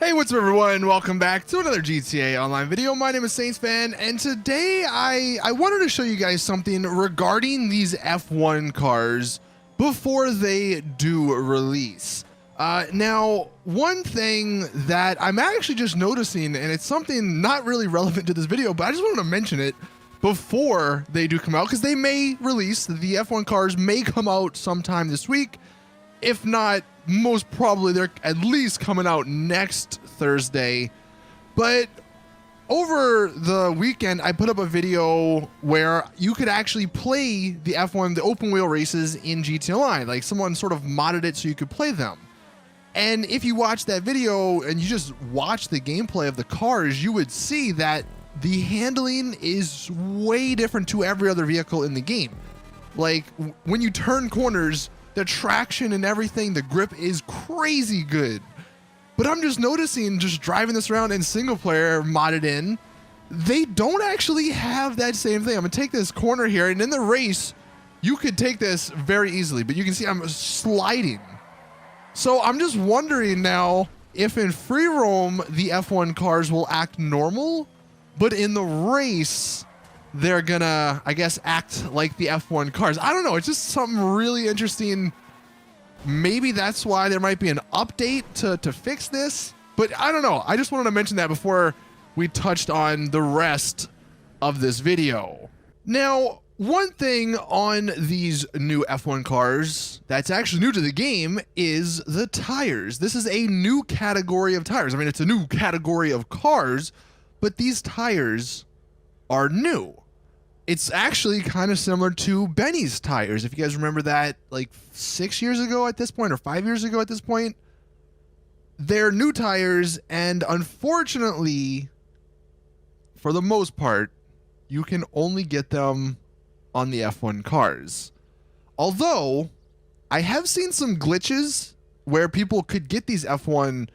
Hey, what's up everyone? Welcome back to another GTA Online video. My name is SaintsFan, and today I wanted to show you guys something regarding these F1 cars before they do release. Now, one thing that I'm actually just noticing, and it's something not really relevant to this video, but I just wanted to mention it before they do come out, because they may release, the F1 cars may come out sometime this week. If not, most probably they're at least coming out next Thursday. But over the weekend, I put up a video where you could actually play the F1, the open wheel races in GTA Online. Like someone sort of modded it so you could play them. And if you watch that video and you just watch the gameplay of the cars, you would see that the handling is way different to every other vehicle in the game. Like when you turn corners, the traction and everything, the grip is crazy good. But I'm just noticing, just driving this around in single player modded in, they don't actually have that same thing. I'm gonna take this corner here, and in the race, you could take this very easily, but you can see I'm sliding. So I'm just wondering now if in free roam, the F1 cars will act normal, but in the race, they're gonna, I guess, act like the F1 cars. I don't know. It's just something really interesting. Maybe that's why there might be an update to fix this. But I don't know. I just wanted to mention that before we touched on the rest of this video. Now, one thing on these new F1 cars that's actually new to the game is the tires. This is a new category of tires. I mean, it's a new category of cars, but these tires are new. It's actually kind of similar to Benny's tires. If you guys remember that, like 6 years ago at this point, or 5 years ago at this point, they're new tires, and unfortunately, for the most part, you can only get them on the F1 cars. Although, I have seen some glitches where people could get these F1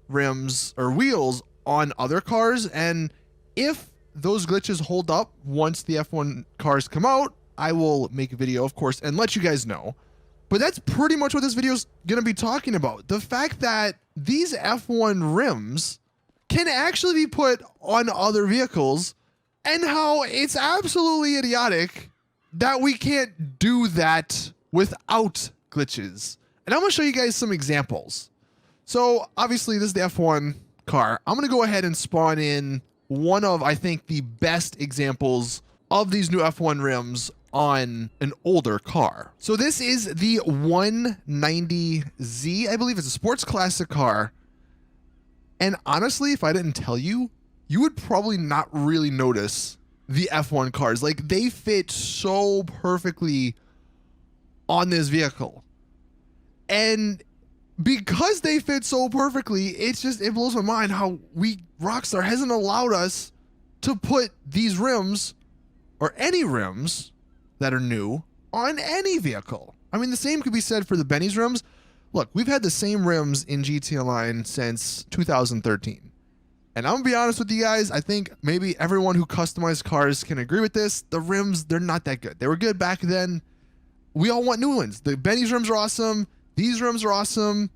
rims or wheels on other cars, and if those glitches hold up once the F1 cars come out, I will make a video, of course, and let you guys know. But that's pretty much what this video is going to be talking about. The fact that these F1 rims can actually be put on other vehicles, and how it's absolutely idiotic that we can't do that without glitches. And I'm going to show you guys some examples. So obviously this is the F1 car. I'm going to go ahead and spawn in one of, I think, the best examples of these new F1 rims on an older car. So this is the 190Z. I believe it's a sports classic car. And honestly, if I didn't tell you, you would probably not really notice the F1 cars. Like, they fit so perfectly on this vehicle. And because they fit so perfectly, it blows my mind how Rockstar hasn't allowed us to put these rims, or any rims that are new, on any vehicle. I mean, the same could be said for the Benny's rims. Look, we've had the same rims in GTA Online since 2013. And I'm gonna be honest with you guys, I think maybe everyone who customized cars can agree with this. The rims, they're not that good. They were good back then. We all want new ones. The Benny's rims are awesome. These rims are awesome,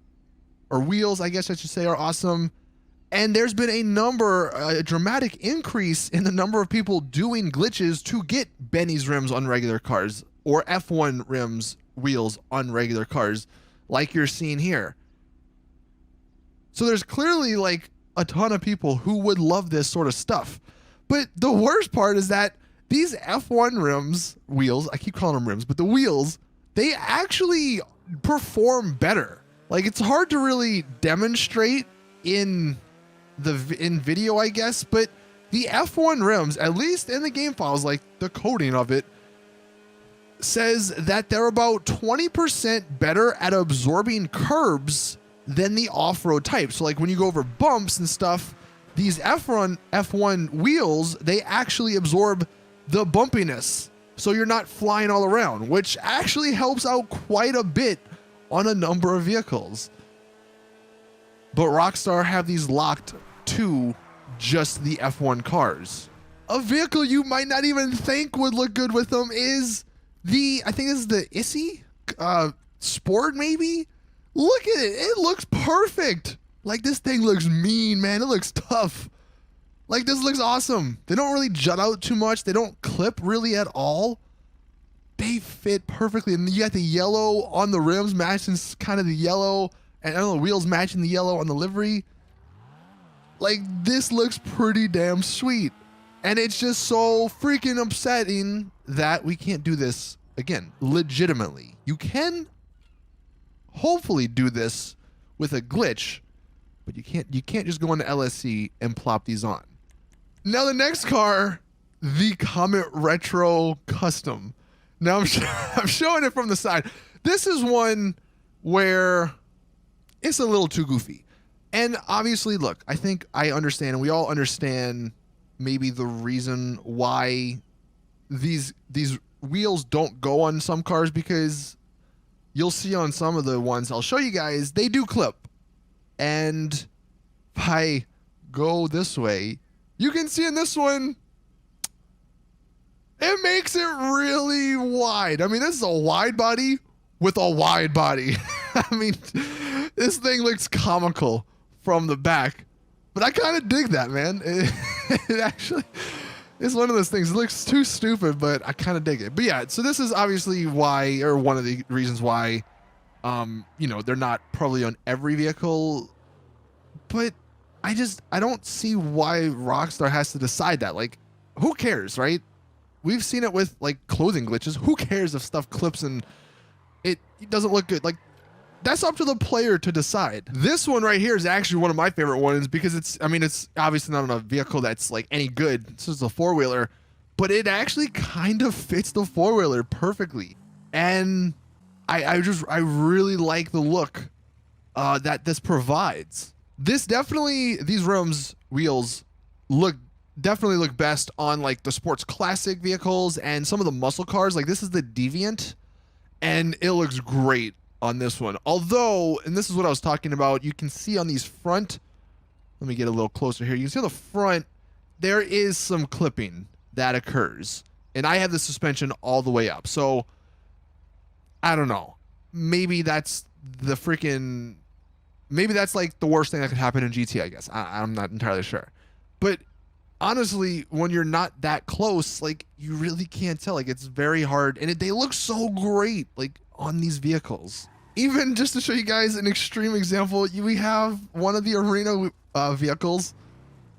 or wheels, I guess I should say, are awesome. And there's been a dramatic increase in the number of people doing glitches to get Benny's rims on regular cars, or F1 rims, wheels on regular cars, like you're seeing here. So there's clearly like a ton of people who would love this sort of stuff. But the worst part is that these F1 rims, wheels, I keep calling them rims, but the wheels, they actually perform better. Like, it's hard to really demonstrate in video, I guess, but the F1 rims, at least in the game files, like the coding of it, says that they're about 20% better at absorbing curbs than the off-road type. So like when you go over bumps and stuff, these F1 wheels, they actually absorb the bumpiness. So you're not flying all around, which actually helps out quite a bit on a number of vehicles. But Rockstar have these locked to just the F1 cars. A vehicle you might not even think would look good with them is I think this is the Izzy Sport, maybe? Look at it. It looks perfect Like, this thing looks mean, man. It looks tough. Like, this looks awesome. They don't really jut out too much. They don't clip really at all. They fit perfectly. And you got the yellow on the rims matching kind of the yellow, and I don't know, the wheels matching the yellow on the livery. Like, this looks pretty damn sweet. And it's just so freaking upsetting that we can't do this again, legitimately. You can hopefully do this with a glitch, but you can't just go into LSC and plop these on. Now the next car, the Comet Retro Custom. Now I'm showing it from the side. This is one where it's a little too goofy. And obviously, look, I think I understand, and we all understand maybe the reason why these wheels don't go on some cars, because you'll see on some of the ones I'll show you guys, they do clip. And if I go this way, you can see in this one, it makes it really wide. I mean, this is a wide body with a wide body. I mean, this thing looks comical from the back, but I kind of dig that, man. It actually is one of those things. It looks too stupid, but I kind of dig it. But yeah, so this is obviously why, or one of the reasons why, you know, they're not probably on every vehicle, but I don't see why Rockstar has to decide that. Like, who cares, right? We've seen it with like clothing glitches. Who cares if stuff clips and it doesn't look good? Like, that's up to the player to decide. This one right here is actually one of my favorite ones because it's obviously not on a vehicle that's like any good. This is a four-wheeler, but it actually kind of fits the four-wheeler perfectly. And I really like the look that this provides. These wheels definitely look best on like the sports classic vehicles and some of the muscle cars. Like, this is the Deviant, and it looks great on this one. Although, and this is what I was talking about, you can see on these front, let me get a little closer here. You can see on the front, there is some clipping that occurs. And I have the suspension all the way up. So, I don't know. Maybe that's like the worst thing that could happen in GT, I guess. I'm not entirely sure. But honestly, when you're not that close, like, you really can't tell. Like, it's very hard. And they look so great, like, on these vehicles. Even just to show you guys an extreme example, we have one of the arena vehicles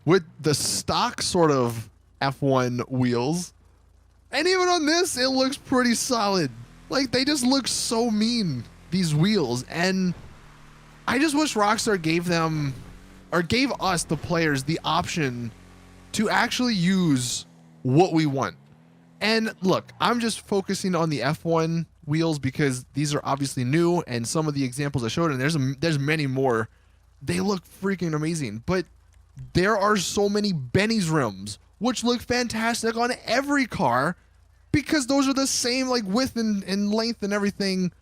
with the stock sort of F1 wheels. And even on this, it looks pretty solid. Like, they just look so mean, these wheels. And I just wish Rockstar gave us, the players, the option to actually use what we want. And look, I'm just focusing on the F1 wheels because these are obviously new, and some of the examples I showed, and there's many more. They look freaking amazing, but there are so many Benny's rims which look fantastic on every car because those are the same like width and length and everything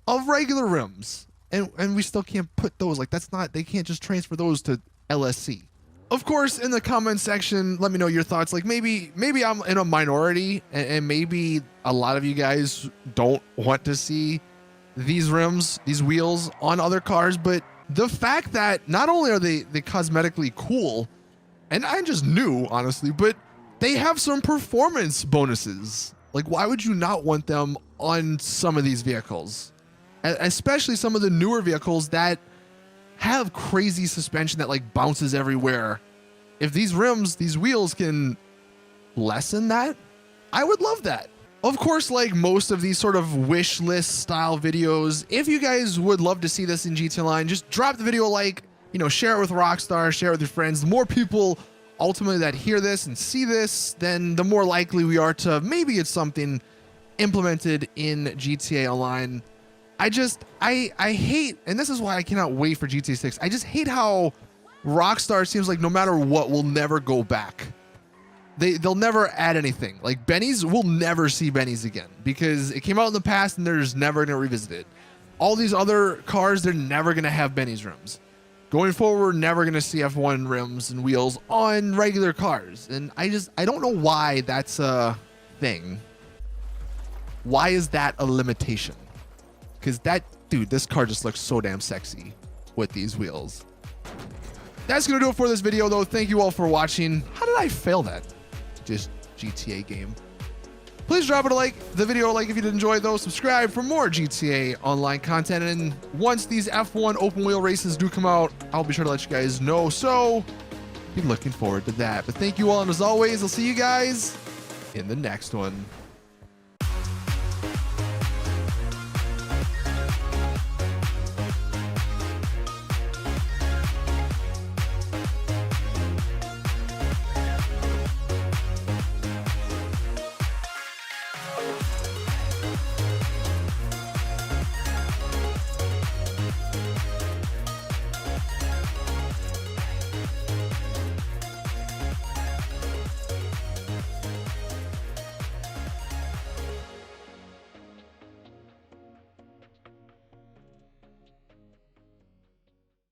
of regular rims, and we still can't put those, like, they can't just transfer those to LSC. Of course, in the comment section, let me know your thoughts. Like, maybe I'm in a minority, and maybe a lot of you guys don't want to see these rims, these wheels on other cars. But the fact that not only are they cosmetically cool, and I just knew, honestly, but they have some performance bonuses. Like, why would you not want them on some of these vehicles? Especially some of the newer vehicles that have crazy suspension that like bounces everywhere. If these rims, these wheels can lessen that, I would love that. Of course, like most of these sort of wish list style videos, if you guys would love to see this in GT Online, just drop the video a like, share it with Rockstar, share it with your friends. The more people ultimately that hear this and see this, then the more likely we are to maybe it's something implemented in GTA Online. I hate, and this is why I cannot wait for GTA 6. I just hate how Rockstar seems like no matter what, will never go back. They'll never add anything. Like Benny's, we'll never see Benny's again because it came out in the past and there's never going to revisit it. All these other cars, they're never going to have Benny's rims. Going forward, never going to see F1 rims and wheels on regular cars. And I don't know why that's a thing. Why is that a limitation? Because this car just looks so damn sexy with these wheels. That's going to do it for this video, though. Thank you all for watching. How did I fail that? Just GTA game. Please drop it the video a like if you did enjoy, though. Subscribe for more GTA Online content. And once these F1 open wheel races do come out, I'll be sure to let you guys know. So be looking forward to that. But thank you all. And as always, I'll see you guys in the next one.